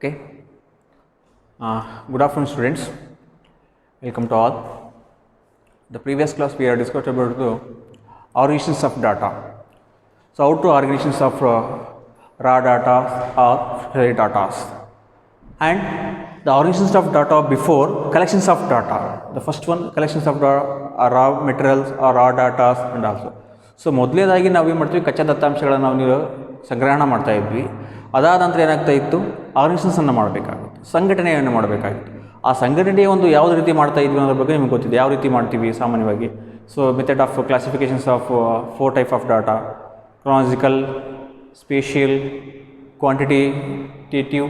Okay. Good afternoon, students. Welcome to all. The previous class we have discussed about the organizations of data. So, how to organizations of raw data or fairy data, and the organizations of data before collections of data. The first one, collections of raw materials or raw data and also. So ಮೊದಲನೇದಾಗಿ ನಾವು ಏನು ಮಾಡ್ತೀವಿ, ಕಚ್ಚಾ ದತ್ತಾಂಶಗಳನ್ನು ನಾವು ಸಂಗ್ರಹಣ ಮಾಡ್ತಾ ಇದ್ವಿ. ಅದಾದ ನಂತರ ಏನಾಗ್ತಾ ಇತ್ತು, ಆರ್ಗನೈಸೇಷನ್ಸನ್ನು ಮಾಡಬೇಕಾಗಿತ್ತು, ಸಂಘಟನೆಯನ್ನು ಮಾಡಬೇಕಾಗಿತ್ತು. ಆ ಸಂಘಟನೆಯ ಒಂದು ಯಾವುದೇ ರೀತಿ ಮಾಡ್ತಾ ಇದ್ವಿ ಅನ್ನೋದ್ರ ಬಗ್ಗೆ ನಿಮಗೆ ಗೊತ್ತಿದೆ. ಯಾವ ರೀತಿ ಮಾಡ್ತೀವಿ ಸಾಮಾನ್ಯವಾಗಿ. So method of classifications of 4 type of data: chronological, spatial, quantitative,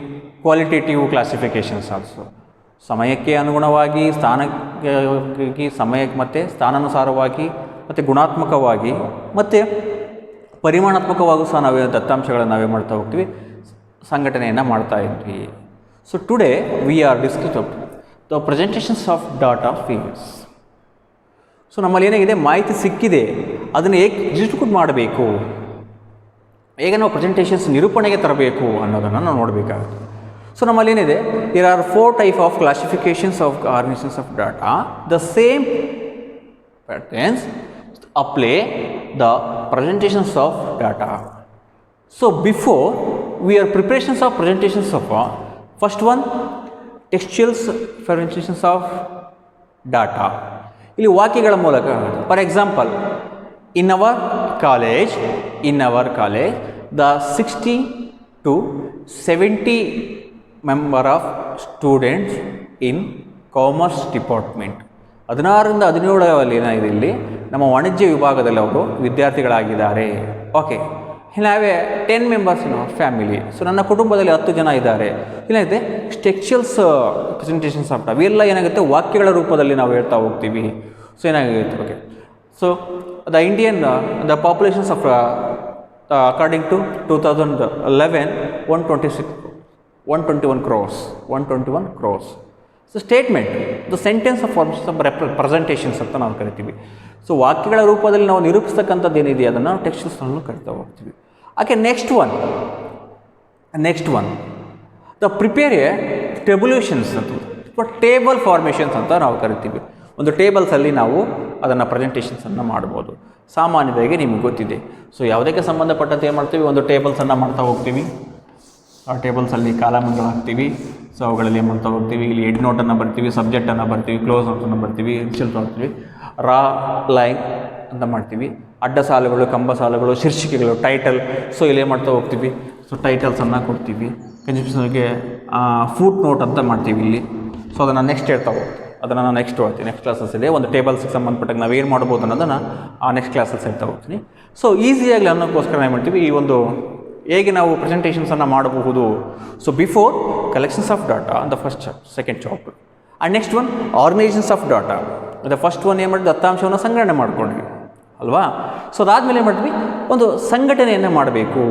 qualitative classifications. Also ಸಮಯಕ್ಕೆ ಅನುಗುಣವಾಗಿ, ಸ್ಥಾನಕ್ಕೆ ಸಮಯಕ್ಕೆ ಮತ್ತು ಸ್ಥಾನಾನುಸಾರವಾಗಿ ಮತ್ತು ಗುಣಾತ್ಮಕವಾಗಿ ಮತ್ತು ಪರಿಮಾಣಾತ್ಮಕವಾಗೂ ಸಹ ನಾವೇ ದತ್ತಾಂಶಗಳನ್ನು ನಾವೇ ಮಾಡ್ತಾ ಹೋಗ್ತೀವಿ, ಸಂಘಟನೆಯನ್ನು ಮಾಡ್ತಾ ಇದ್ವಿ. So today we are discuss the presentations of data fields. So ನಮ್ಮಲ್ಲಿ ಏನಾಗಿದೆ, ಮಾಹಿತಿ ಸಿಕ್ಕಿದೆ, ಅದನ್ನು ಹೇಗೆ ಎಕ್ಸಿಕ್ಯೂಟ್ ಮಾಡಬೇಕು, ಹೇಗೆ ನಾವು ಪ್ರೆಸೆಂಟೇಷನ್ಸ್ ನಿರೂಪಣೆಗೆ ತರಬೇಕು ಅನ್ನೋದನ್ನು ನಾವು ನೋಡಬೇಕಾಗುತ್ತೆ. ಸೊ ನಮ್ಮಲ್ಲಿ ಏನಿದೆ, there are 4 type of classifications of organisations of data. The same patterns apply the presentations of data. So before we are preparations of presentations of first one, textual presentations of data. ಇಲ್ಲಿ ವಾಕ್ಯಗಳ ಮೂಲಕ, for example, in our college the 60 to 70 member of students in commerce department, 16ರಿಂದ 17 ಏನಾಗಿದೆ, ಇಲ್ಲಿ ನಮ್ಮ ವಾಣಿಜ್ಯ ವಿಭಾಗದಲ್ಲಿ ಅವರು ವಿದ್ಯಾರ್ಥಿಗಳಾಗಿದ್ದಾರೆ. Okay, ಇಲ್ಲವೇ 10 ಮೆಂಬರ್ಸ್ ಇನ್ ಫ್ಯಾಮಿಲಿ. ಸೊ ನನ್ನ ಕುಟುಂಬದಲ್ಲಿ 10 ಜನ ಇದ್ದಾರೆ. ಏನಾಗುತ್ತೆ, ಟೆಕ್ಸ್ಚುಯಲ್ಸ್ ಪ್ರೆಸೆಂಟೇಷನ್ಸ್ ಆಫ್ ಇವೆಲ್ಲ ಏನಾಗುತ್ತೆ, ವಾಕ್ಯಗಳ ರೂಪದಲ್ಲಿ ನಾವು ಹೇಳ್ತಾ ಹೋಗ್ತೀವಿ. ಸೊ ಏನಾಗುತ್ತೆ, okay. So the populations of according to 2011 121 crores. So statement, the sentence of forms of presentations ಅಂತ ನಾವು ಕರಿತೀವಿ. ಸೊ ವಾಕ್ಯಗಳ ರೂಪದಲ್ಲಿ ನಾವು ನಿರೂಪಿಸ್ತಕ್ಕಂಥದ್ದು ಏನಿದೆ ಅದನ್ನು ನಾವು ಟೆಕ್ಸ್ಟನ್ನು ಕರಿತಾ ಹೋಗ್ತೀವಿ. Okay, next one the prepare a tabulations ಅಂತ, ಟೇಬಲ್ ಫಾರ್ಮೇಷನ್ಸ್ ಅಂತ ನಾವು ಕರಿತೀವಿ. ಒಂದು ಟೇಬಲ್ಸಲ್ಲಿ ನಾವು ಅದನ್ನು ಪ್ರೆಸೆಂಟೇಷನ್ಸನ್ನು ಮಾಡ್ಬೋದು. ಸಾಮಾನ್ಯವಾಗಿ ನಿಮಗೆ ಗೊತ್ತಿದೆ. ಸೊ ಯಾವುದಕ್ಕೆ ಸಂಬಂಧಪಟ್ಟಂತೆ ಏನು ಮಾಡ್ತೀವಿ, ಒಂದು ಟೇಬಲ್ಸನ್ನು ಮಾಡ್ತಾ ಹೋಗ್ತೀವಿ. ಆ ಟೇಬಲ್ಸಲ್ಲಿ ಕಾಲಮ್ಗಳು ಹಾಕ್ತೀವಿ. ಸೊ ಅವುಗಳಲ್ಲಿ ಏನು ಮಾಡ್ತಾ ಹೋಗ್ತೀವಿ, ಇಲ್ಲಿ ಹೆಡ್ ನೋಟನ್ನು ಬರ್ತೀವಿ, ಸಬ್ಜೆಕ್ಟನ್ನು ಬರ್ತೀವಿ, ಕ್ಲೋಸ್ ನೋಟನ್ನು ಬರ್ತೀವಿ, ಇನ್ಷಿಯಲ್ ಮಾಡ್ತೀವಿ, ರಾ ಲೈನ್ ಅಂತ ಮಾಡ್ತೀವಿ, ಅಡ್ಡ ಸಾಲುಗಳು, ಕಂಬ ಸಾಲುಗಳು, ಶೀರ್ಷಿಕೆಗಳು, ಟೈಟಲ್. ಸೊ ಇಲ್ಲಿ ಏನು ಮಾಡ್ತಾ ಹೋಗ್ತೀವಿ, ಸೊ ಟೈಟಲ್ಸನ್ನು ಕೊಡ್ತೀವಿ. ಕನ್ಫ್ಯೂಷನ್ಗೆ ಫೂಟ್ ನೋಟ್ ಅಂತ ಮಾಡ್ತೀವಿ ಇಲ್ಲಿ. ಸೊ ಅದನ್ನು ನೆಕ್ಸ್ಟ್ ಹೇಳ್ತಾ ಹೋಗ್ತೀವಿ. ಅದನ್ನು ನಾನು ನೆಕ್ಸ್ಟ್ ಕ್ಲಾಸಸ್ಸಿದೆ ಒಂದು ಟೇಬಲ್ಸ್ಗೆ ಸಂಬಂಧಪಟ್ಟಾಗ ನಾವು ಏನು ಮಾಡ್ಬೋದು ಅನ್ನೋದನ್ನು ಆ ನೆಕ್ಸ್ಟ್ ಕ್ಲಾಸಲ್ಲಿ ಹೇಳ್ತಾ ಹೋಗ್ತೀನಿ. ಸೊ ಈಸಿಯಾಗಲಿ ಅನ್ನೋಕ್ಕೋಸ್ಕರ ಏನು ಮಾಡ್ತೀವಿ, ಈ ಒಂದು ಹೇಗೆ ನಾವು ಪ್ರೆಸೆಂಟೇಷನ್ಸನ್ನು ಮಾಡಬಹುದು. So before collections of data the first second chapter, and next one organisations of data. The first one ಏನು ಮಾಡಿ, ದತ್ತಾಂಶವನ್ನು ಸಂಗ್ರಹಣೆ ಮಾಡ್ಕೊಂಡ್ವಿ ಅಲ್ವಾ. ಸೊ ಅದಾದಮೇಲೆ ಏನು ಮಾಡ್ತೀವಿ, ಒಂದು ಸಂಘಟನೆಯನ್ನು ಮಾಡಬೇಕು.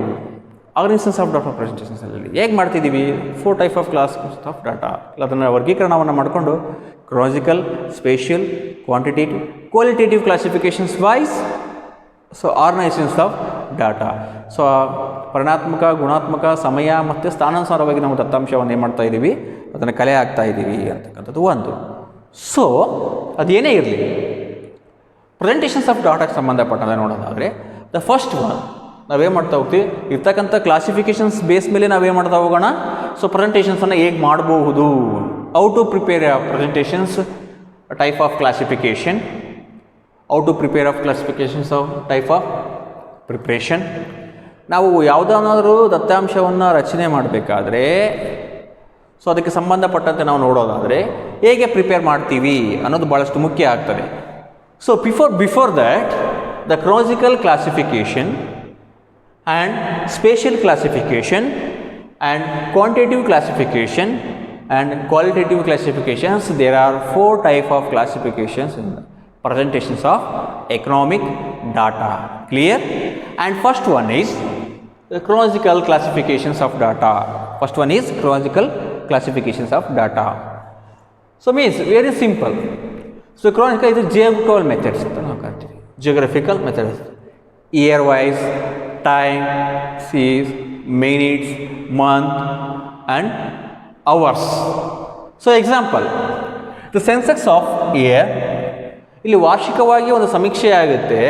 ಆರ್ಗನೈಸೇಷನ್ಸ್ ಆಫ್ ಡಾಟಾ ಪ್ರೆಸೆಂಟೇಷನ್ಸಲ್ಲಿ ಹೇಗೆ ಮಾಡ್ತಿದ್ದೀವಿ, 4 type of class of data. ಅದನ್ನು ವರ್ಗೀಕರಣವನ್ನು ಮಾಡಿಕೊಂಡು chronological, spatial, quantitative, qualitative classifications wise. So organisations of data. So ಪರಿಣಾತ್ಮಕ, ಗುಣಾತ್ಮಕ, ಸಮಯ ಮತ್ತು ಸ್ಥಾನಾನುಸಾರವಾಗಿ ನಾವು ದತ್ತಾಂಶವನ್ನು ಏನು ಮಾಡ್ತಾ ಇದ್ದೀವಿ, ಅದನ್ನು ಕಲೆ ಹಾಕ್ತಾ ಇದ್ದೀವಿ ಅಂತಕ್ಕಂಥದ್ದು ಒಂದು. ಸೊ ಅದೇನೇ ಇರಲಿ, ಪ್ರೆಸೆಂಟೇಷನ್ಸ್ ಆಫ್ ಡಾಟಾಗೆ ಸಂಬಂಧಪಟ್ಟಂತೆ ನೋಡೋದಾದರೆ ದ ಫಸ್ಟ್ ಒನ್ ನಾವೇನು ಮಾಡ್ತಾ ಹೋಗ್ತೀವಿ, ಇರ್ತಕ್ಕಂಥ ಕ್ಲಾಸಿಫಿಕೇಷನ್ಸ್ ಬೇಸ್ ಮೇಲೆ ನಾವೇನು ಮಾಡ್ತಾ ಹೋಗೋಣ. ಸೊ ಪ್ರೆಸೆಂಟೇಷನ್ಸನ್ನು ಹೇಗೆ ಮಾಡಬಹುದು, how to prepare presentations type of classification, how to prepare of classifications of type of preparation. ನಾವು ಯಾವುದಾದ್ರೂ ದತ್ತಾಂಶವನ್ನು ರಚನೆ ಮಾಡಬೇಕಾದ್ರೆ, ಸೊ ಅದಕ್ಕೆ ಸಂಬಂಧಪಟ್ಟಂತೆ ನಾವು ನೋಡೋದಾದರೆ ಹೇಗೆ ಪ್ರಿಪೇರ್ ಮಾಡ್ತೀವಿ ಅನ್ನೋದು ಭಾಳಷ್ಟು ಮುಖ್ಯ ಆಗ್ತದೆ. So before that the chronological classification and spatial classification and quantitative classification and qualitative classifications, there are 4 type of classifications in the presentations of economic data. Clear? And first one is the chronological classifications of data. First one is chronological classifications of data. So means very simple. So chronological is geographical methods. Geographical methods. Year wise, time, seas, minutes, month and hours. So example, the census of year, ಇಲ್ಲಿ ವಾರ್ಷಿಕವಾಗಿ ಒಂದು ಸಮೀಕ್ಷೆ ಆಗುತ್ತೆ,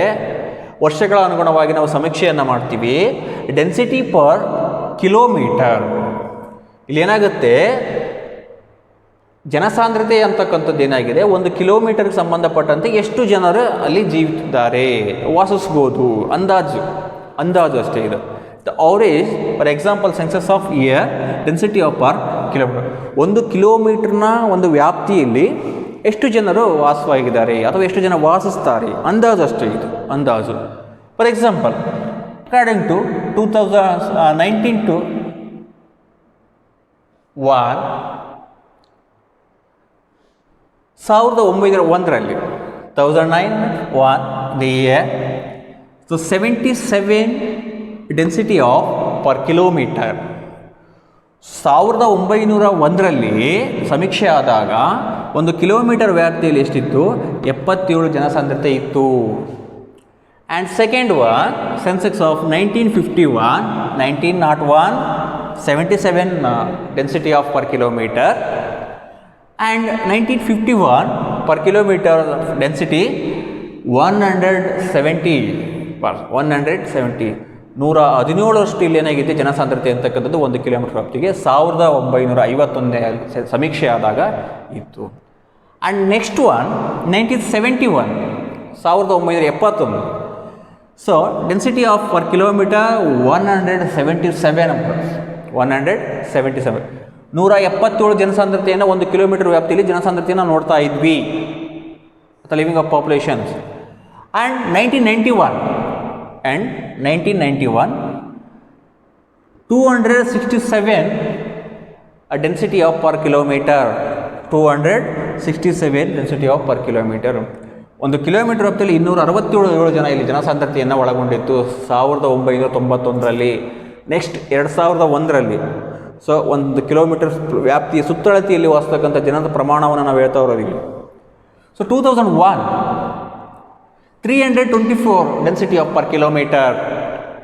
ವರ್ಷಗಳ ಅನುಗುಣವಾಗಿ ನಾವು ಸಮೀಕ್ಷೆಯನ್ನು ಮಾಡ್ತೀವಿ. ಡೆನ್ಸಿಟಿ ಪರ್ ಕಿಲೋಮೀಟರ್, ಇಲ್ಲಿ ಏನಾಗುತ್ತೆ, ಜನಸಾಂದ್ರತೆ ಅಂತಕ್ಕಂಥದ್ದು ಏನಾಗಿದೆ, ಒಂದು ಕಿಲೋಮೀಟರ್ಗೆ ಸಂಬಂಧಪಟ್ಟಂತೆ ಎಷ್ಟು ಜನರು ಅಲ್ಲಿ ಜೀವಿತಿದ್ದಾರೆ, ವಾಸಿಸ್ಬೋದು, ಅಂದಾಜು ಅಷ್ಟೇ ಇದು. The average for example census of year density of per kilometre, ಒಂದು ಕಿಲೋಮೀಟರ್ನ ಒಂದು ವ್ಯಾಪ್ತಿಯಲ್ಲಿ ಎಷ್ಟು ಜನರು ವಾಸವಾಗಿದ್ದಾರೆ ಅಥವಾ ಎಷ್ಟು ಜನ ವಾಸಿಸ್ತಾರೆ, ಅಂದಾಜು ಅಷ್ಟೇ ಇದು, ಅಂದಾಜು. For example, according to 2019 to 1 1901ರಲ್ಲಿ 2009-1 the year, so 77 density of per kilometre. 1901ರಲ್ಲಿ ಸಮೀಕ್ಷೆ ಆದಾಗ ಒಂದು ಕಿಲೋಮೀಟರ್ ವ್ಯಾಪ್ತಿಯಲ್ಲಿ ಎಷ್ಟಿತ್ತು, 77 ಜನಸಾಂದ್ರತೆ ಇತ್ತು. And second one sensex of 1901 77 density of per kilometre, and 1951 per kilometre density 170 117 ಇಲ್ಲಿ ಏನಾಗಿದೆ ಜನಸಾಂದ್ರತೆ ಅಂತಕ್ಕಂಥದ್ದು ಒಂದು ಕಿಲೋಮೀಟರ್ ವ್ಯಾಪ್ತಿಗೆ 1951ನೇ ಸಮೀಕ್ಷೆ ಆದಾಗ ಇತ್ತು. And next one 1971 1971, so density of per kilometre 177 ಜನಸಾಂದ್ರತೆಯನ್ನು ಒಂದು ಕಿಲೋಮೀಟರ್ ವ್ಯಾಪ್ತಿಯಲ್ಲಿ ಜನಸಾಂದ್ರತೆಯನ್ನು ನೋಡ್ತಾ ಇದ್ವಿ, living of populations. And 1991 267 density of per kilometre, 267 density of per kilometre. ಒಂದು ಕಿಲೋಮೀಟರ್ ವ್ಯಾಪ್ತಿಯಲ್ಲಿ 267 ಜನ ಇಲ್ಲಿ ಜನಸಾಂದ್ರತೆಯನ್ನು ಒಳಗೊಂಡಿತ್ತು 1991ರಲ್ಲಿ. ನೆಕ್ಸ್ಟ್ 2001ರಲ್ಲಿ, ಸೊ ಒಂದು ಕಿಲೋಮೀಟರ್ ವ್ಯಾಪ್ತಿಯ ಸುತ್ತಳತೆಯಲ್ಲಿ ವಾಸ್ತಕ್ಕಂಥ ಜನದ ಪ್ರಮಾಣವನ್ನು ನಾವು ಹೇಳ್ತಾ ಇರೋದಿಲ್ಲ. So 2001 324 density of per kilometre,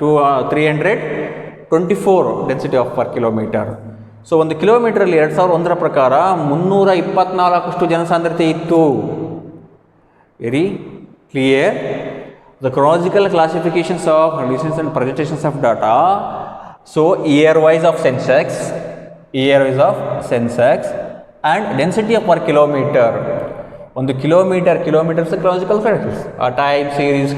324 density of per kilometre. So ಒಂದು ಕಿಲೋಮೀಟರಲ್ಲಿ 2001ರ ಪ್ರಕಾರ 324 ಜನಸಾಂದ್ರತೆ ಇತ್ತು. Very clear. The chronological classifications of conditions and presentations of data. So year wise of sensex and density of per kilometer. ಒಂದು kilometres chronological factors, time, series,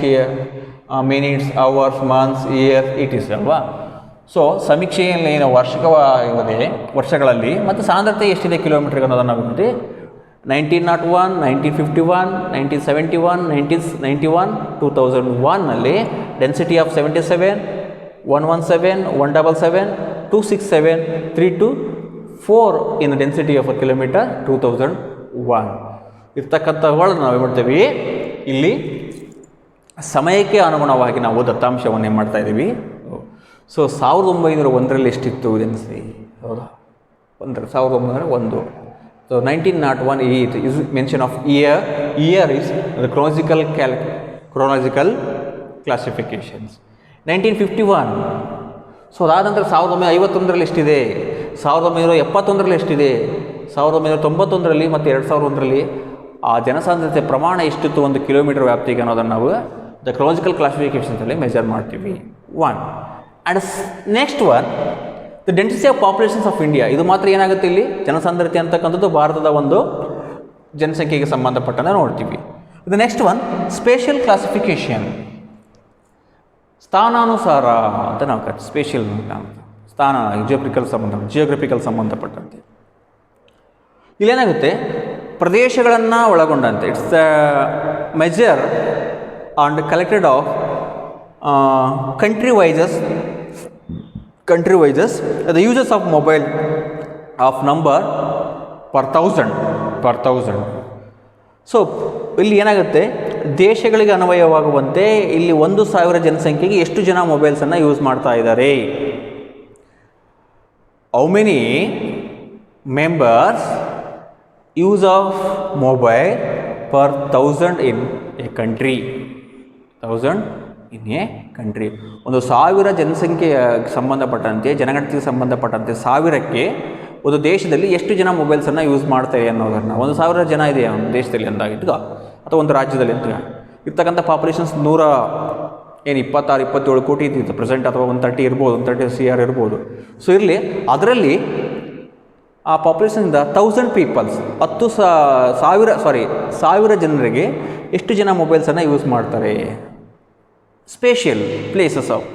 minutes, hours, months, year, it is ಅಲ್ವಾ. So ಸಮೀಕ್ಷೆಯಲ್ಲಿ ಏನು ವಾರ್ಷಿಕವಾಗಿದೆ ವರ್ಷಗಳಲ್ಲಿ, ಮತ್ತು ಸಾಂದ್ರತೆ ಎಷ್ಟಿದೆ ಕಿಲೋಮೀಟರ್ಗೆ ಅನ್ನೋದನ್ನು ನಾವು ನೋಡಿ. 1901, 1951, 1971, 1991, 2001ನಲ್ಲಿ density of 77, 117, 177, 267, 324 in density of a kilometre 2001 ಇರ್ತಕ್ಕಂಥವುಗಳನ್ನು ನಾವು ಮಾಡ್ತೀವಿ. ಇಲ್ಲಿ ಸಮಯಕ್ಕೆ ಅನುಗುಣವಾಗಿ ನಾವು ದತ್ತಾಂಶವನ್ನು ಏನು ಮಾಡ್ತಾ ಇದ್ದೀವಿ. ಸೊ 1901ರಲ್ಲಿ ಎಷ್ಟಿತ್ತು ಡೆನ್ಸಿಟಿ, ಹೌದಾ, 1901. So 1901 is mention of year is the chronological classifications. 1951, so ಅದಾದ ನಂತರ 1951ರಲ್ಲಿ ಎಷ್ಟಿದೆ, 1971ರಲ್ಲಿ ಎಷ್ಟಿದೆ, 1991ರಲ್ಲಿ ಮತ್ತು 2001ರಲ್ಲಿ ಆ ಜನಸಾಂದ್ರತೆ ಪ್ರಮಾಣ ಎಷ್ಟಿತ್ತು ಒಂದು ಕಿಲೋಮೀಟರ್ ವ್ಯಾಪ್ತಿಗೆ ಅನ್ನೋದನ್ನು ನಾವು ದ chronological classifications ಮೆಜರ್ ಮಾಡ್ತೀವಿ. 1 and next one the density of populations of India. ಇದು ಮಾತ್ರ ಏನಾಗುತ್ತೆ, ಇಲ್ಲಿ ಜನಸಾಂದ್ರತೆ ಅಂತಕ್ಕಂಥದ್ದು ಭಾರತದ ಒಂದು ಜನಸಂಖ್ಯೆಗೆ ಸಂಬಂಧಪಟ್ಟಂತೆ ನೋಡ್ತೀವಿ. ಇದು ನೆಕ್ಸ್ಟ್ ಒನ್ ಸ್ಪೇಷಿಯಲ್ ಕ್ಲಾಸಿಫಿಕೇಷನ್, ಸ್ಥಾನಾನುಸಾರ ಅಂತ ನಾವು ಸ್ಪೇಷಿಯಲ್ ಸ್ಥಾನ ಜಿಯೋಗ್ರಫಿಕಲ್ ಸಂಬಂಧಪಟ್ಟಂತೆ. ಇಲ್ಲೇನಾಗುತ್ತೆ, ಪ್ರದೇಶಗಳನ್ನು ಒಳಗೊಂಡಂತೆ it's measure and collected of country wises the uses of mobile of number per thousand. So ಇಲ್ಲಿ ಏನಾಗುತ್ತೆ, ದೇಶಗಳಿಗೆ ಅನ್ವಯವಾಗುವಂತೆ ಇಲ್ಲಿ 1,000 ಜನಸಂಖ್ಯೆಗೆ ಎಷ್ಟು ಜನ ಮೊಬೈಲ್ಸನ್ನು ಯೂಸ್ ಮಾಡ್ತಾ ಇದ್ದಾರೆ. How many members use of mobile per 1000 in a country, 1000 in a country. 1,000 ಜನಸಂಖ್ಯೆಯ ಸಂಬಂಧಪಟ್ಟಂತೆ, ಜನಗಣತಿಗೆ ಸಂಬಂಧಪಟ್ಟಂತೆ 1000ಕ್ಕೆ ಒಂದು ದೇಶದಲ್ಲಿ ಎಷ್ಟು ಜನ ಮೊಬೈಲ್ಸನ್ನು ಯೂಸ್ ಮಾಡ್ತಾರೆ ಅನ್ನೋದನ್ನು, 1,000 ಜನ ಇದೆ ಒಂದು ದೇಶದಲ್ಲಿ ಅಂದಾಗ ಇಟ್ಕೋ, ಅಥವಾ ಒಂದು ರಾಜ್ಯದಲ್ಲಿ ಅಂತ ಇರ್ತಕ್ಕಂಥ ಪಾಪ್ಯುಲೇಷನ್ಸ್ 26-27 ಕೋಟಿ ಇದ್ದಿತ್ತು ಪ್ರೆಸೆಂಟ್, ಅಥವಾ 130 ಇರ್ಬೋದು, 130 CR ಇರ್ಬೋದು. ಸೊ ಇರಲಿ, ಅದರಲ್ಲಿ ಆ ಪಾಪ್ಯುಲೇಷನಿಂದ 1000 ಪೀಪಲ್ಸ್ 10,000 ಜನರಿಗೆ ಎಷ್ಟು ಜನ ಮೊಬೈಲ್ಸನ್ನು ಯೂಸ್ ಮಾಡ್ತಾರೆ. Spatial places of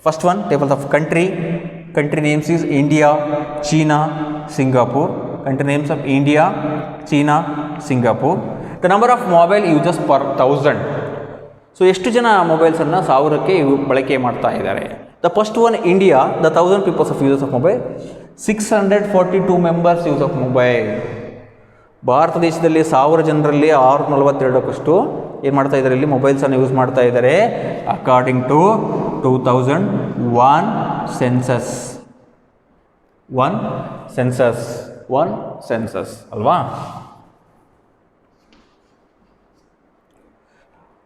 first one tables of country names is India, China, Singapore. Country names of India, China, Singapore. The number of mobile uses per 1000. So ಎಷ್ಟು ಜನ ಮೊಬೈಲ್ಸನ್ನು 1000ಕ್ಕೆ ಬಳಕೆ ಮಾಡ್ತಾ ಇದ್ದಾರೆ. The first one India, the 1000 peoples of uses of mobile, 642 members use of mobile. Bharat ದೇಶದಲ್ಲಿ 1000 ಜನರಲ್ಲಿ 642 ಏನು ಮಾಡ್ತಾ ಇದ್ದಾರೆ, ಇಲ್ಲಿ ಮೊಬೈಲ್ಸನ್ನು ಯೂಸ್ ಮಾಡ್ತಾ ಇದ್ದಾರೆ. According to 2001 census. One census ಅಲ್ವಾ.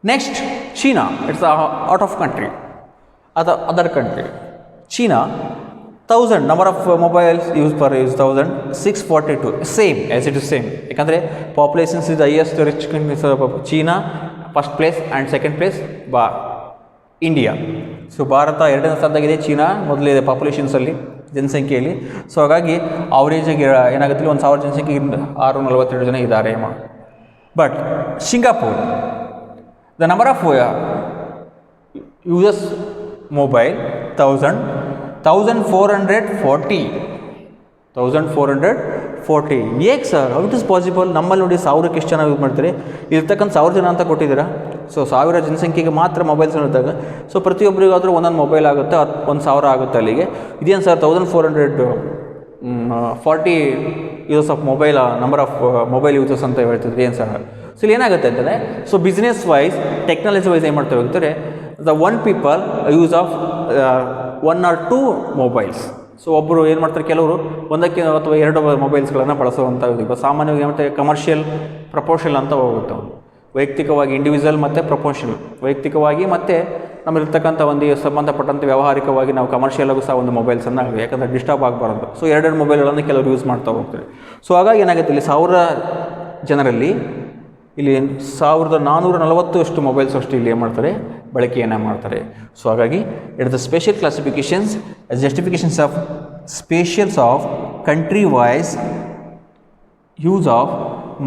Next China, it's out of country, other country. China 1000 number of mobiles use per 642, same as it is same. ಯಾಕಂದರೆ populations is highest rich countries. China first place and second place India. So Bharat 2ನೇ ಸ್ಥಾನದಾಗಿದೆ, China ಮೊದಲಿದೆ ಪಾಪ್ಯುಲೇಷನ್ಸಲ್ಲಿ, ಜನಸಂಖ್ಯೆಯಲ್ಲಿ. So ಹಾಗಾಗಿ ಅವರೇಜಾಗಿ ಏನಾಗುತ್ತೆ, 1,000 ಜನಸಂಖ್ಯೆಗೆ 642 ಜನ ಇದ್ದಾರೆ. But Singapore, the number of uses mobile 1440. ಏಕೆ sir, how it is possible? ನಮ್ಮಲ್ಲಿ ನೋಡಿ 1000ಕ್ಕೆ ಎಷ್ಟು ಜನ ಯೂಸ್ ಮಾಡ್ತಾರೆ, ಇರ್ತಕ್ಕಂಥ 1000 ಜನ ಅಂತ ಕೊಟ್ಟಿದ್ದೀರಾ. ಸೊ 1000 ಜನಸಂಖ್ಯೆಗೆ ಮಾತ್ರ ಮೊಬೈಲ್ಸ್ ಇದ್ದಾಗ, ಸೊ ಪ್ರತಿಯೊಬ್ಬರಿಗಾದರೂ ಒಂದೊಂದು ಮೊಬೈಲ್ ಆಗುತ್ತೆ, 1000 ಆಗುತ್ತೆ ಅಲ್ಲಿಗೆ. ಇದೇನು sir 1440 uses of mobile, number of mobile uses ಅಂತ ಹೇಳ್ತಿದ್ರು, ಏನು ಸರ್? ಸೊ ಇಲ್ಲಿ ಏನಾಗುತ್ತೆ ಅಂತಂದರೆ, so business wise, technology wise ಏನು ಮಾಡ್ತಾ ಹೋಗ್ತಾರೆ, the one people use of 1 or 2 mobiles. So ಒಬ್ಬರು ಏನು ಮಾಡ್ತಾರೆ, ಕೆಲವರು ಒಂದಕ್ಕೆ ಅಥವಾ 2 ಮೊಬೈಲ್ಸ್ಗಳನ್ನು ಬಳಸುವಂಥ ಈಗ ಸಾಮಾನ್ಯವಾಗಿ ಏನು ಮಾಡ್ತಾರೆ, ಕಮರ್ಷಿಯಲ್, ಪ್ರಪೋರ್ಷನಲ್ ಅಂತ ಹೋಗುತ್ತೆ. ವೈಯಕ್ತಿಕವಾಗಿ ಇಂಡಿವಿಜುವಲ್ ಮತ್ತು ಪ್ರಪೋರ್ಷನಲ್, ವೈಯಕ್ತಿಕವಾಗಿ ಮತ್ತು ನಮ್ಮಲ್ಲಿರ್ತಕ್ಕಂಥ ಒಂದು ಸಂಬಂಧಪಟ್ಟಂತೆ ವ್ಯಾವಹಾರಿಕವಾಗಿ ನಾವು ಕಮರ್ಷಿಯಲಾಗೂ ಸಹ ಒಂದು ಮೊಬೈಲ್ಸನ್ನು, ಯಾಕಂದರೆ ಡಿಸ್ಟರ್ಬ್ ಆಗಬಾರ್ದು. ಸೊ 2 ಮೊಬೈಲ್ಗಳನ್ನು ಕೆಲವರು ಯೂಸ್ ಮಾಡ್ತಾ ಹೋಗ್ತಾರೆ. ಸೊ ಹಾಗಾಗಿ ಏನಾಗುತ್ತೆ, ಇಲ್ಲಿ 1000 ಜನರಲ್ಲಿ ಇಲ್ಲಿ 1440 ಅಷ್ಟು ಮೊಬೈಲ್ಸ್ ಅಷ್ಟು ಇಲ್ಲಿ ಏನು ಮಾಡ್ತಾರೆ, ಬಳಕೆಯನ್ನು ಮಾಡ್ತಾರೆ. ಸೊ ಹಾಗಾಗಿ it the special classifications justifications of spatials of country wise use of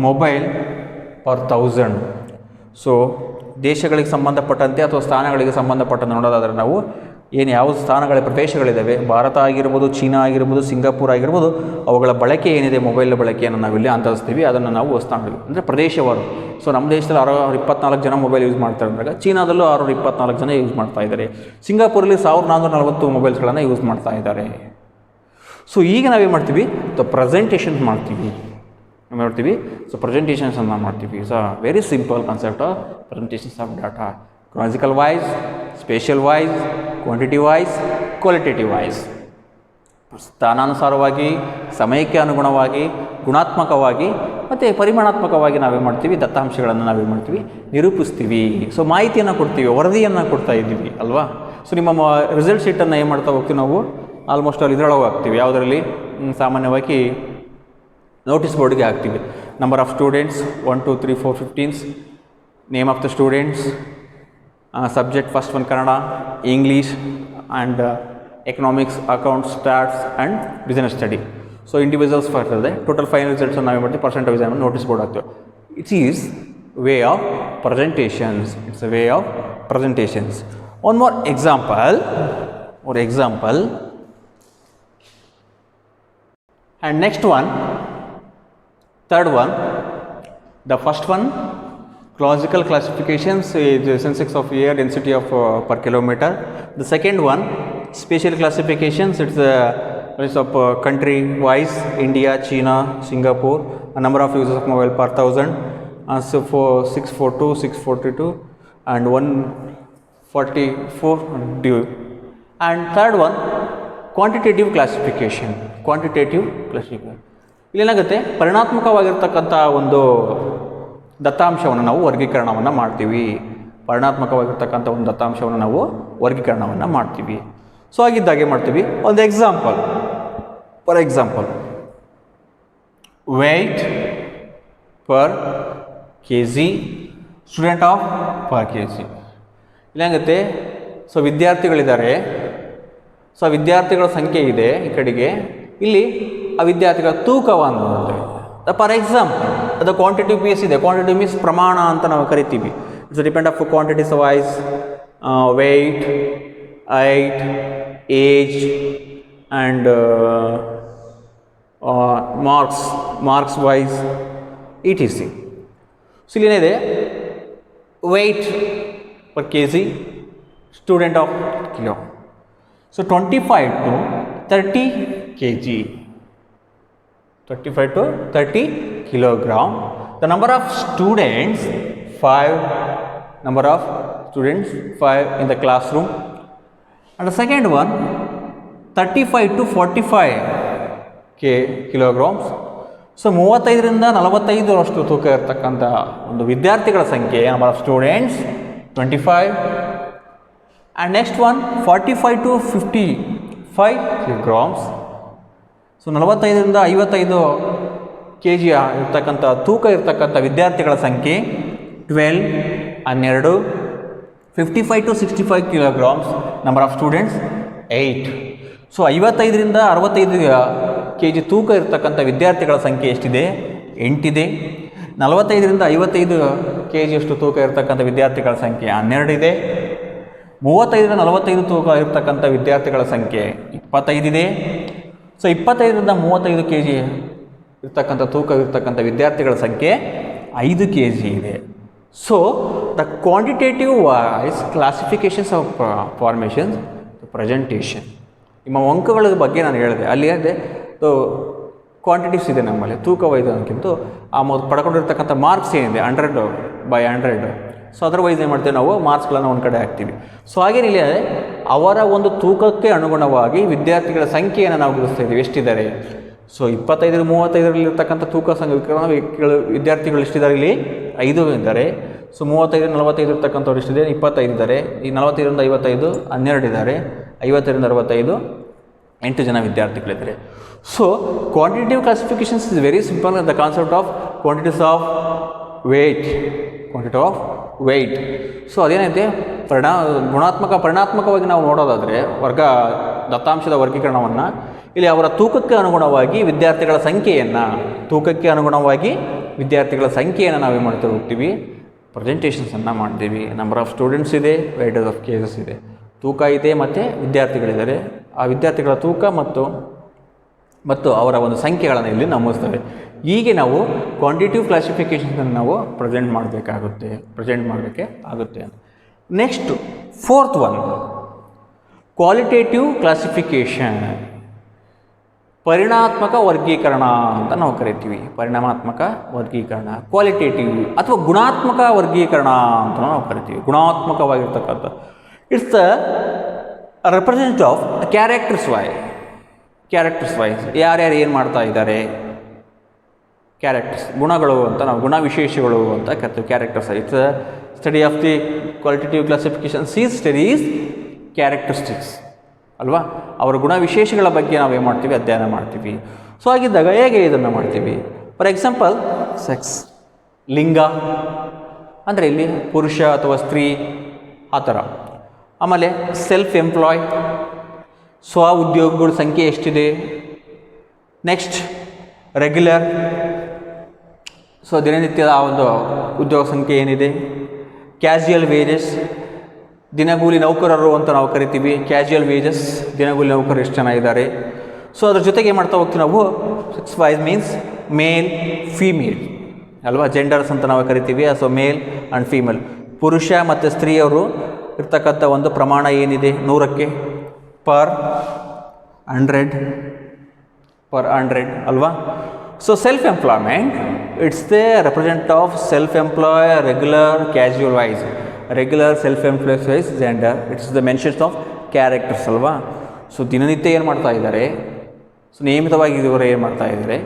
mobile per 1000. So ದೇಶಗಳಿಗೆ ಸಂಬಂಧಪಟ್ಟಂತೆ ಅಥವಾ ಸ್ಥಾನಗಳಿಗೆ ಸಂಬಂಧಪಟ್ಟಂತೆ ನೋಡೋದಾದರೆ ನಾವು ಯಾವ ಸ್ಥಾನಗಳ ಪ್ರದೇಶಗಳಿದ್ದಾವೆ, ಭಾರತ ಆಗಿರ್ಬೋದು, ಚೀನಾ ಆಗಿರ್ಬೋದು, ಸಿಂಗಾಪುರ್ ಆಗಿರ್ಬೋದು, ಅವುಗಳ ಬಳಕೆ ಏನಿದೆ, ಮೊಬೈಲ್ ಬಳಕೆಯನ್ನು ನಾವಿಲ್ಲಿ ಅಂತರಿಸ್ತೀವಿ. ಅದನ್ನು ನಾವು ಸ್ಥಾನಗಳು ಅಂದರೆ ಪ್ರದೇಶವಾರು. ಸೊ ನಮ್ಮ ದೇಶದಲ್ಲಿ 624 ಜನ ಮೊಬೈಲ್ ಯೂಸ್ ಮಾಡ್ತಾರೆ ಅಂದಾಗ, ಚೀನಾದಲ್ಲೂ 624 ಜನ ಯೂಸ್ ಮಾಡ್ತಾ ಇದ್ದಾರೆ. ಸಿಂಗಾಪುರಲ್ಲಿ 1440 ಮೊಬೈಲ್ಸ್ಗಳನ್ನು ಯೂಸ್ ಮಾಡ್ತಾ ಇದ್ದಾರೆ. ಸೊ ಈಗ ನಾವೇನು ಮಾಡ್ತೀವಿ, ಪ್ರೆಸೆಂಟೇಷನ್ಸ್ ಮಾಡ್ತೀವಿ. ಸೊ ಪ್ರೆಸೆಂಟೇಷನ್ಸನ್ನು ಮಾಡ್ತೀವಿ. So very simple concept of presentations of data, chronicle wise, spatial wise, quantity wise, qualitative wise. ಸ್ಥಾನಾನುಸಾರವಾಗಿ, ಸಮಯಕ್ಕೆ ಅನುಗುಣವಾಗಿ, ಗುಣಾತ್ಮಕವಾಗಿ ಮತ್ತು ಪರಿಮಾಣಾತ್ಮಕವಾಗಿ ನಾವೇನು ಮಾಡ್ತೀವಿ, ದತ್ತಾಂಶಗಳನ್ನು ನಾವೇನು ಮಾಡ್ತೀವಿ, ನಿರೂಪಿಸ್ತೀವಿ. ಸೊ ಮಾಹಿತಿಯನ್ನು ಕೊಡ್ತೀವಿ, ವರದಿಯನ್ನು ಕೊಡ್ತಾ ಇದ್ದೀವಿ ಅಲ್ವಾ. ಸೊ ನಿಮ್ಮ ರಿಸಲ್ಟ್ ಶೀಟನ್ನು ಏನು ಮಾಡ್ತಾ ಹೋಗ್ತೀವಿ ನಾವು, ಆಲ್ಮೋಸ್ಟ್ ಅಲ್ಲಿ ಇದರೊಳಗೆ ಹಾಕ್ತೀವಿ. ಯಾವುದರಲ್ಲಿ ಸಾಮಾನ್ಯವಾಗಿ ನೋಟಿಸ್ ಬೋರ್ಡ್ಗೆ ಹಾಕ್ತೀವಿ. Number of students 1 2 3 4 15, name of the students, subject first one Kannada, English and economics, accounts, stats and business study. So individuals ಇರ್ತದೆ. ಟೋಟಲ್ ಫೈನಲ್ ರಿಸಲ್ಟ್ಸನ್ನು ನಾವೇ ಮಾಡ್ತೀವಿ, ಪರ್ಸೆಂಟೇಜ್ ನೋಟಿಸ್ ಬೋರ್ಡ್ ಹಾಕ್ತೀವಿ. It is way of presentations. It's a way of presentations. One more example. And next one, third one, the first one, classical classifications is sensex of air density of per kilometer. The second one, spatial classifications, it's of country wise, India, China, Singapore, a number of users of mobile per 1000, so for 642, 642 and 144 due. And third one, quantitative classification. ಇಲ್ಲೇನಾಗುತ್ತೆ, ಪರಿಣಾತ್ಮಕವಾಗಿರ್ತಕ್ಕಂಥ ಒಂದು ದತ್ತಾಂಶವನ್ನು ನಾವು ವರ್ಗೀಕರಣವನ್ನು ಮಾಡ್ತೀವಿ. So ಆಗಿದ್ದಾಗೆ ಮಾಡ್ತೀವಿ. ಒಂದು example, for example weight per kg, student of per K G. ಇಲ್ಲಾಗುತ್ತೆ. ಸೊ ವಿದ್ಯಾರ್ಥಿಗಳಿದ್ದಾರೆ. ಸೊ ವಿದ್ಯಾರ್ಥಿಗಳ ಸಂಖ್ಯೆ ಇದೆ ಈ ಕಡೆಗೆ. ಇಲ್ಲಿ ಆ ವಿದ್ಯಾರ್ಥಿಗಳ ತೂಕವನ್ನು ನೋಡ್ತೇವೆ. ಫಾರ್ ಎಕ್ಸಾಂಪಲ್ ಅದು ಕ್ವಾಂಟಿಟಿವ್ ಪೀಸ್ ಇದೆ. ಕ್ವಾಂಟಿಟಿವ್ ಮೀನ್ಸ್ ಪ್ರಮಾಣ ಅಂತ ನಾವು ಕರಿತೀವಿ. It's depend of quantities wise, weight, height, age and marks wise ETC. So ಇಲ್ಲೇನಿದೆ weight per kg, student of kilo. So 25 to 30 kg, 35 to 30 kilogram. The number of students 5 in the classroom. And the second one 35 to 45 kilograms. So 35ರಿಂದ 45 ತೂಕ ಇರತಕ್ಕಂಥ ಒಂದು ವಿದ್ಯಾರ್ಥಿಗಳ ಸಂಖ್ಯೆ, number of students 25. And next one 45 to 55 kilograms. So 45ರಿಂದ 55 kg ಇರ್ತಕ್ಕಂಥ ತೂಕ ಇರ್ತಕ್ಕಂಥ ವಿದ್ಯಾರ್ಥಿಗಳ ಸಂಖ್ಯೆ 12. 55 to 65 kilograms, number of students 8. So 55ರಿಂದ 65 kg ತೂಕ ಇರ್ತಕ್ಕಂಥ ವಿದ್ಯಾರ್ಥಿಗಳ ಸಂಖ್ಯೆ ಎಷ್ಟಿದೆ? 8 ಇದೆ. 45ರಿಂದ 55 kg ಅಷ್ಟು ತೂಕ ಇರ್ತಕ್ಕಂಥ ವಿದ್ಯಾರ್ಥಿಗಳ ಸಂಖ್ಯೆ 12 ಇದೆ. 35ರಿಂದ 45 ತೂಕ ಇರ್ತಕ್ಕಂಥ ವಿದ್ಯಾರ್ಥಿಗಳ ಸಂಖ್ಯೆ 25 ಇದೆ. ಸೊ 25ರಿಂದ 35 kg ಇರ್ತಕ್ಕಂಥ ತೂಕ ಇರ್ತಕ್ಕಂಥ ವಿದ್ಯಾರ್ಥಿಗಳ ಸಂಖ್ಯೆ 5 kg ಇದೆ. So the quantitative wise classifications of formations, presentation. ನಿಮ್ಮ ಅಂಕಗಳ ಬಗ್ಗೆ ನಾನು ಹೇಳಿದೆ. ಅಲ್ಲಿ ಹೇಳಿದೆ ಕ್ವಾಂಟಿಟೀಸ್ ಇದೆ ನಮ್ಮಲ್ಲಿ, ತೂಕ ವೈಸ್ ಅನ್ನೋಕ್ಕಿಂತ ಆ ಪಡ್ಕೊಂಡಿರ್ತಕ್ಕಂಥ ಮಾರ್ಕ್ಸ್ ಏನಿದೆ 100/100. ಸೊ ಅದರ್ವೈಸ್ ಏನು ಮಾಡ್ತೀವಿ ನಾವು ಮಾರ್ಕ್ಸ್ಗಳನ್ನು ಒಂದು ಕಡೆ ಹಾಕ್ತೀವಿ. ಸೊ ಹಾಗೇನಿಲ್ಲ, ಅವರ ಒಂದು ತೂಕಕ್ಕೆ ಅನುಗುಣವಾಗಿ ವಿದ್ಯಾರ್ಥಿಗಳ ಸಂಖ್ಯೆಯನ್ನು ನಾವು ಗುರುತಿಸ್ತಾ ಇದ್ದೀವಿ. ಎಷ್ಟಿದ್ದಾರೆ? ಸೊ 25 35ರಲ್ಲಿರ್ತಕ್ಕಂಥ ತೂಕ ವಿದ್ಯಾರ್ಥಿಗಳು ಎಷ್ಟಿದ್ದಾರೆ? ಇಲ್ಲಿ 5 ಇದ್ದಾರೆ. ಸೊ 35 45 ಇರ್ತಕ್ಕಂಥವ್ರು ಎಷ್ಟಿದೆ? 25 ಇದ್ದಾರೆ. ಈ 45ರಿಂದ 55 12 ಇದ್ದಾರೆ. 50ರಿಂದ 65 8 ಜನ ವಿದ್ಯಾರ್ಥಿಗಳಿದ್ದಾರೆ. So quantitative classifications is very simple. The concept of quantities of weight. So ಅದೇನೈತೆ ಪರಿಣಾತ್ಮಕವಾಗಿ ನಾವು ನೋಡೋದಾದರೆ ದತ್ತಾಂಶದ ವರ್ಗೀಕರಣವನ್ನು ಇಲ್ಲಿ ಅವರ ತೂಕಕ್ಕೆ ಅನುಗುಣವಾಗಿ ವಿದ್ಯಾರ್ಥಿಗಳ ಸಂಖ್ಯೆಯನ್ನು ನಾವೇನು ಮಾಡ್ತಾ ಹೋಗ್ತೀವಿ? ಪ್ರೆಸೆಂಟೇಷನ್ಸನ್ನು ಮಾಡ್ತೀವಿ. ನಂಬರ್ ಆಫ್ ಸ್ಟೂಡೆಂಟ್ಸ್ ಇದೆ, ವೆಯ್ಟೇಜ್ ಆಫ್ ಕೇಸಸ್ ಇದೆ, ತೂಕ ಇದೆ ಮತ್ತು ವಿದ್ಯಾರ್ಥಿಗಳಿದ್ದಾರೆ. ಆ ವಿದ್ಯಾರ್ಥಿಗಳ ತೂಕ ಮತ್ತು ಅವರ ಒಂದು ಸಂಖ್ಯೆಗಳನ್ನು ಇಲ್ಲಿ ನಮೂದಿಸ್ತೇವೆ. ಹೀಗೆ ನಾವು ಕ್ವಾಂಟಿಟಿವ್ ಕ್ಲಾಸಿಫಿಕೇಷನ್ಸನ್ನು ನಾವು ಪ್ರೆಸೆಂಟ್ ಮಾಡಲಿಕ್ಕೆ ಆಗುತ್ತೆ. Next 4th one qualitative classification, ಪರಿಮಾಣಾತ್ಮಕ ವರ್ಗೀಕರಣ ಅಂತ ನಾವು ಕರಿತೀವಿ. ಪರಿಮಾಣಾತ್ಮಕ ವರ್ಗೀಕರಣ, ಕ್ವಾಲಿಟೇಟಿವ್ ಅಥವಾ ಗುಣಾತ್ಮಕ ವರ್ಗೀಕರಣ ಅಂತ ನಾವು ಕರಿತೀವಿ. ಗುಣಾತ್ಮಕವಾಗಿರ್ತಕ್ಕಂಥ it's the representative of characters wise ಯಾರ್ಯಾರು ಏನು ಮಾಡ್ತಾ ಇದ್ದಾರೆ, ಕ್ಯಾರೆಕ್ಟರ್ಸ್, ಗುಣಗಳು ಅಂತ ನಾವು ಗುಣವಿಶೇಷಗಳು ಅಂತ ಕರಿತೀವಿ. Characters it's study of the qualitative classification studies characteristics ಅಲ್ವಾ. ಅವರ ಗುಣವಿಶೇಷಗಳ ಬಗ್ಗೆ ನಾವು ಏನು ಮಾಡ್ತೀವಿ? ಅಧ್ಯಯನ ಮಾಡ್ತೀವಿ. ಸೊ ಹಾಗಿದ್ದಾಗ ಹೇಗೆ ಇದನ್ನು ಮಾಡ್ತೀವಿ? ಫಾರ್ ಎಕ್ಸಾಂಪಲ್ ಸೆಕ್ಸ್, ಲಿಂಗ ಅಂದರೆ ಇಲ್ಲಿ ಪುರುಷ ಅಥವಾ ಸ್ತ್ರೀ ಆ ಥರ. ಆಮೇಲೆ ಸೆಲ್ಫ್ ಎಂಪ್ಲಾಯ್, ಸ್ವ ಉದ್ಯೋಗಗಳ ಸಂಖ್ಯೆ ಎಷ್ಟಿದೆ. ನೆಕ್ಸ್ಟ್ ರೆಗ್ಯುಲರ್, ಸೊ ದಿನನಿತ್ಯದ ಆ ಒಂದು ಉದ್ಯೋಗ ಸಂಖ್ಯೆ ಏನಿದೆ. ಕ್ಯಾಶುಯಲ್ ವೇಜಸ್, ದಿನಗೂಲಿ ನೌಕರರು ಅಂತ ನಾವು ಕರಿತೀವಿ. ಕ್ಯಾಶುಯಲ್ ವೇಜಸ್, ದಿನಗೂಲಿ ನೌಕರರು ಎಷ್ಟು ಜನ ಇದ್ದಾರೆ. ಸೊ ಅದ್ರ ಜೊತೆಗೆ ಏನು ಮಾಡ್ತಾ ಹೋಗ್ತೀವಿ ನಾವು? Sex wise means male female ಅಲ್ವಾ, ಜೆಂಡರ್ಸ್ ಅಂತ ನಾವು ಕರಿತೀವಿ. ಸೊ ಮೇಲ್ ಆ್ಯಂಡ್ ಫೀಮೇಲ್, ಪುರುಷ ಮತ್ತು ಸ್ತ್ರೀಯವರು ಇರ್ತಕ್ಕಂಥ ಒಂದು ಪ್ರಮಾಣ ಏನಿದೆ 100ಕ್ಕೆ ಪರ್ 100 ಅಲ್ವಾ. So self employment it's the represent of self employ, regular, casual wise. Regular, self employs wise, gender, it's the mentions of characters ಅಲ್ವಾ. ಸೊ ದಿನನಿತ್ಯ ಏನು ಮಾಡ್ತಾ ಇದ್ದಾರೆ, ಸೊ ನಿಯಮಿತವಾಗಿ ಇದುವರೆ ಏನು ಮಾಡ್ತಾ ಇದ್ದಾರೆ,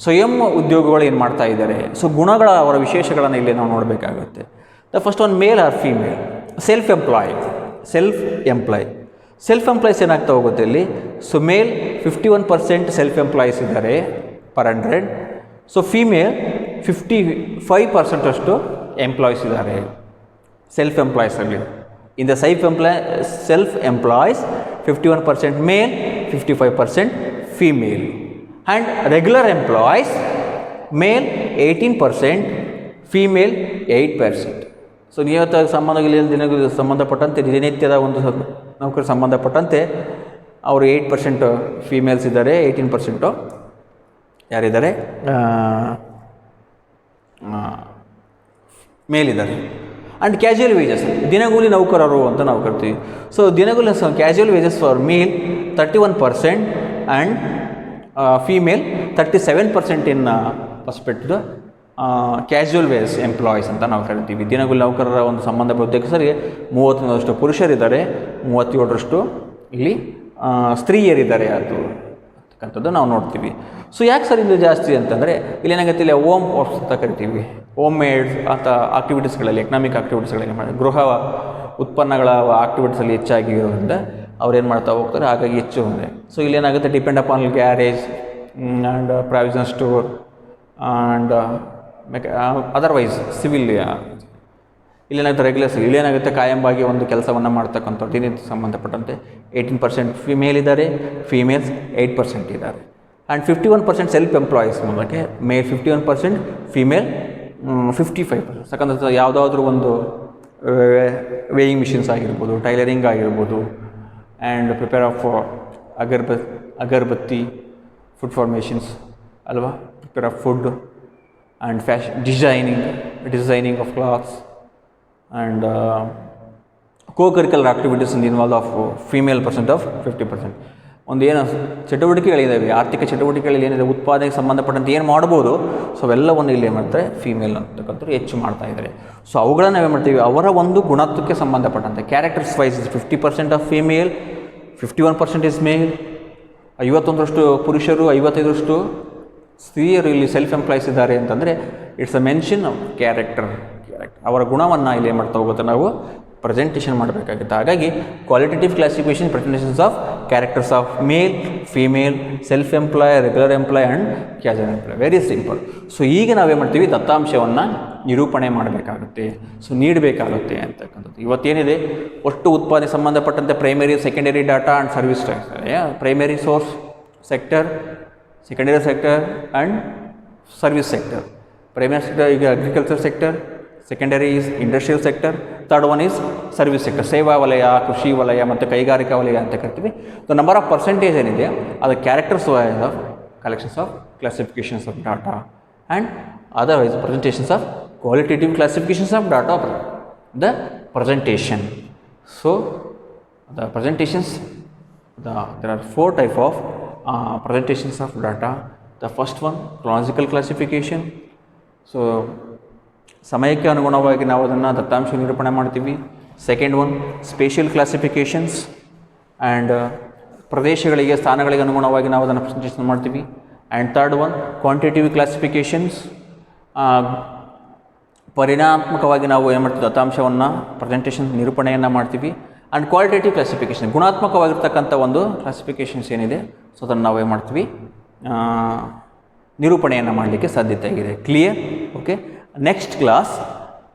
ಸ್ವಯಂ ಉದ್ಯೋಗಗಳು ಏನು ಮಾಡ್ತಾ ಇದ್ದಾರೆ. ಸೊ ಗುಣಗಳ ಅವರ ವಿಶೇಷಗಳನ್ನು ಇಲ್ಲಿ ನಾವು ನೋಡಬೇಕಾಗುತ್ತೆ. The first one male or female. Self employs ಏನಾಗ್ತಾ ಹೋಗುತ್ತೆ ಇಲ್ಲಿ. ಸೊ ಮೇಲ್ 51% ಸೆಲ್ಫ್ ಎಂಪ್ಲಾಯ್ಸ್ ಇದ್ದಾರೆ per 100. ಸೊ ಫೀಮೇಲ್ 55% ಅಷ್ಟು ಎಂಪ್ಲಾಯೀಸ್ ಇದ್ದಾರೆ ಸೆಲ್ಫ್ ಎಂಪ್ಲಾಯೀಸಲ್ಲಿ. In the self employees 51% male, 55% female. And regular employees male 18%, female 8%. So ನಿಯತ ದಿನಗಳಿಗೆ ಸಂಬಂಧಪಟ್ಟಂತೆ ದಿನನಿತ್ಯದ ಒಂದು ನೌಕರಿ ಸಂಬಂಧಪಟ್ಟಂತೆ ಅವರು 8% ಫೀಮೇಲ್ಸ್ ಇದ್ದಾರೆ, 18% ಯಾರಿದ್ದಾರೆ ಮೇಲಿದ್ದಾರೆ. ಆ್ಯಂಡ್ ಕ್ಯಾಶುಯಲ್ ವೇಜಸ್ ದಿನಗೂಲಿ ನೌಕರರು ಅಂತ ನಾವು ಕರಿತೀವಿ. ಸೊ ದಿನಗೂಲಿ casual wages for male 31% and female 37% in respect casual wages employees ಅಂತ ನಾವು ಕರಿತೀವಿ. ದಿನಗೂಲಿ ನೌಕರರ ಒಂದು ಸಂಬಂಧಪಟ್ಟ ಉದ್ದೇಶರಿಗೆ 31% ಪುರುಷರಿದ್ದಾರೆ, 37% ಇಲ್ಲಿ ಸ್ತ್ರೀಯರಿದ್ದಾರೆ ಅದು ಅಂತಕ್ಕಂಥದ್ದು ನಾವು ನೋಡ್ತೀವಿ. ಸೊ ಯಾಕೆ ಸರ್ ಇದು ಜಾಸ್ತಿ ಅಂತಂದರೆ ಇಲ್ಲೇನಾಗುತ್ತೆ, ಇಲ್ಲಿ ಹೋಮ್ ವರ್ಕ್ಸ್ ಅಂತ ಕರಿತೀವಿ. ಹೋಮ್ ಮೇಡ್ ಅಂತ ಆಕ್ಟಿವಿಟೀಸ್ಗಳಲ್ಲಿ, ಎಕನಾಮಿಕ್ ಆಕ್ಟಿವಿಟೀಸ್ಗಳಲ್ಲಿ ಗೃಹ ಉತ್ಪನ್ನಗಳ ಆಕ್ಟಿವಿಟೀಸಲ್ಲಿ ಹೆಚ್ಚಾಗಿರೋದ್ರಿಂದ ಅವ್ರು ಏನು ಮಾಡ್ತಾ ಹೋಗ್ತಾರೆ, ಹಾಗಾಗಿ ಹೆಚ್ಚು ಅಂದರೆ. ಸೊ ಇಲ್ಲೇನಾಗುತ್ತೆ, depend upon garage and provision store and otherwise civil. ಇಲ್ಲೇನಾಗುತ್ತೆ ರೆಗ್ಯುಲರ್ಸ್, ಇಲ್ಲೇನಾಗುತ್ತೆ ಕಾಯಂಬಾಗಿ ಒಂದು ಕೆಲಸವನ್ನು ಮಾಡ್ತಕ್ಕಂಥದ್ದು ದಿನಕ್ಕೆ ಸಂಬಂಧಪಟ್ಟಂತೆ 18% ಫಿಮೇಲ್ ಇದ್ದಾರೆ, ಫೀಮೇಲ್ಸ್ 8% ಇದ್ದಾರೆ. ಆ್ಯಂಡ್ 51% ಸೆಲ್ಫ್ ಎಂಪ್ಲಾಯೀಸ್ ಮೂಲಕ್ಕೆ ಮೇಲ್ 51%, ಫಿಮೇಲ್ 55%. ಯಾಕಂದ್ರೆ ಯಾವುದಾದ್ರೂ ಒಂದು ವೇಯಿಂಗ್ ಮಿಷಿನ್ಸ್ ಆಗಿರ್ಬೋದು, ಟೈಲರಿಂಗ್ ಆಗಿರ್ಬೋದು, and prepare of agarbatti, food formations ಅಲ್ವಾ, prepare of food and designing of clothes and co-curricular activities in the involved of female percent of 50%. ಒಂದು ಏನು ಚಟುವಟಿಕೆಗಳಿದ್ದಾವೆ, ಆರ್ಥಿಕ ಚಟುವಟಿಕೆಗಳಲ್ಲಿ ಏನಿದೆ, ಉತ್ಪಾದನೆಗೆ ಸಂಬಂಧಪಟ್ಟಂತೆ ಏನು ಮಾಡ್ಬೋದು, ಸೊ ಅವೆಲ್ಲವನ್ನು ಇಲ್ಲಿ ಏನು ಮಾಡ್ತಾರೆ, ಫೀಮೇಲ್ ಅಂತಕ್ಕಂಥವ್ರು ಹೆಚ್ಚು ಮಾಡ್ತಾ ಇದ್ದಾರೆ. ಸೊ ಅವುಗಳನ್ನು ನಾವೇನು ಮಾಡ್ತೀವಿ, ಅವರ ಒಂದು ಗುಣತ್ವಕ್ಕೆ ಸಂಬಂಧಪಟ್ಟಂತೆ characters wise 50% of female, 51% is male, 51% ಪುರುಷರು, 55% ಸ್ತ್ರೀಯರು ಇಲ್ಲಿ ಸೆಲ್ಫ್ ಎಂಪ್ಲಾಯ್ಸ್ ಇದ್ದಾರೆ ಅಂತಂದರೆ it's a mention of character. ಅವರ ಗುಣವನ್ನು ಇಲ್ಲಿ ಏನು ಮಾಡ್ತಾ ಹೋಗುತ್ತೆ, ನಾವು ಪ್ರೆಸೆಂಟೇಷನ್ ಮಾಡಬೇಕಾಗುತ್ತೆ. ಹಾಗಾಗಿ qualitative classification presentations of characters of male, female, self employ, regular employ and casual employ. Very simple. So ಈಗ ನಾವೇನು ಮಾಡ್ತೀವಿ, ದತ್ತಾಂಶವನ್ನು ನಿರೂಪಣೆ ಮಾಡಬೇಕಾಗುತ್ತೆ, ಸೊ ನೀಡಬೇಕಾಗುತ್ತೆ ಅಂತಕ್ಕಂಥದ್ದು. ಇವತ್ತೇನಿದೆ, ಒಟ್ಟು ಉತ್ಪಾದನೆ ಸಂಬಂಧಪಟ್ಟಂತೆ primary, secondary data and service primary source sector, secondary sector and service sector. Primary sector ಈಗ agriculture sector, secondary is industrial sector, third one is service sector, ಸೇವಾ ವಲಯ, ಕೃಷಿ ವಲಯ ಮತ್ತು ಕೈಗಾರಿಕಾ ವಲಯ ಅಂತ ಕರಿತೀವಿ. ದ ನಂಬರ್ ಆಫ್ ಪರ್ಸೆಂಟೇಜ್ ಏನಿದೆ ಅದು characters wise of collections of classifications of data and otherwise presentations of qualitative classifications of data the presentation. So the presentations, there are 4 types of presentations of data. The first one, chronological classification. So ಸಮಯಕ್ಕೆ ಅನುಗುಣವಾಗಿ ನಾವು ಅದನ್ನು ದತ್ತಾಂಶ ನಿರೂಪಣೆ ಮಾಡ್ತೀವಿ. Second one, spatial classifications and ಪ್ರದೇಶಗಳಿಗೆ, ಸ್ಥಾನಗಳಿಗೆ ಅನುಗುಣವಾಗಿ ನಾವು ಅದನ್ನು ಪ್ರೆಸೆಂಟೇಷನ್ ಮಾಡ್ತೀವಿ. And third one, quantitative classifications. ಪರಿಣಾತ್ಮಕವಾಗಿ ನಾವು ಏನು ಮಾಡ್ತೀವಿ, ದತ್ತಾಂಶವನ್ನು ಪ್ರೆಸೆಂಟೇಷನ್ ನಿರೂಪಣೆಯನ್ನು ಮಾಡ್ತೀವಿ. ಆ್ಯಂಡ್ ಕ್ವಾಲಿಟೇಟಿವ್ ಕ್ಲಾಸಿಫಿಕೇಷನ್, ಗುಣಾತ್ಮಕವಾಗಿರ್ತಕ್ಕಂಥ ಒಂದು ಕ್ಲಾಸಿಫಿಕೇಷನ್ಸ್ ಏನಿದೆ, ಸೊ ಅದನ್ನು ನಾವು ಏನು ಮಾಡ್ತೀವಿ, ನಿರೂಪಣೆಯನ್ನು ಮಾಡಲಿಕ್ಕೆ ಸಾಧ್ಯತೆ ಆಗಿದೆ. Clear? Okay. Next class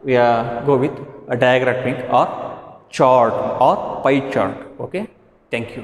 we go with a diagrammatic or chart or pie chart. Okay, thank you.